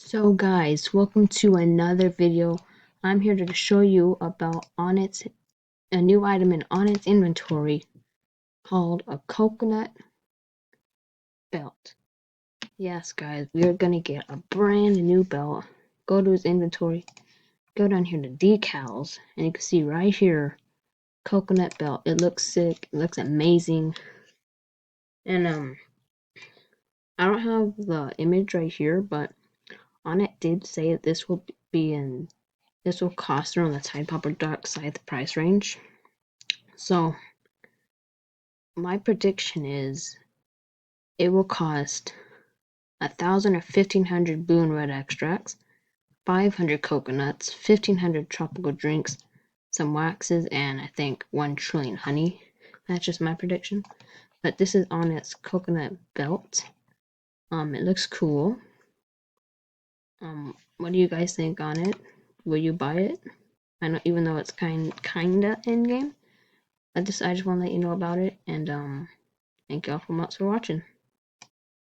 So guys, welcome to another video. I'm here to show you about a new item in Onnit's inventory called a coconut belt. Yes guys, we are gonna get a brand new belt. Go to his inventory, go down here to decals, and you can see right here, coconut belt. It looks sick, it looks amazing. And I don't have the image right here, but Onnit did say that this will cost around the Tide Popper Dark Scythe price range. So my prediction is it will cost 1,000 or 1,500 Boon Red extracts, 500 coconuts, 1,500 tropical drinks, some waxes, and I think 1 trillion honey. That's just my prediction. But this is on its coconut belt. It looks cool. What do you guys think on it? Will you buy it? I know, even though it's kinda in game. I just want to let you know about it, and thank y'all so much for watching.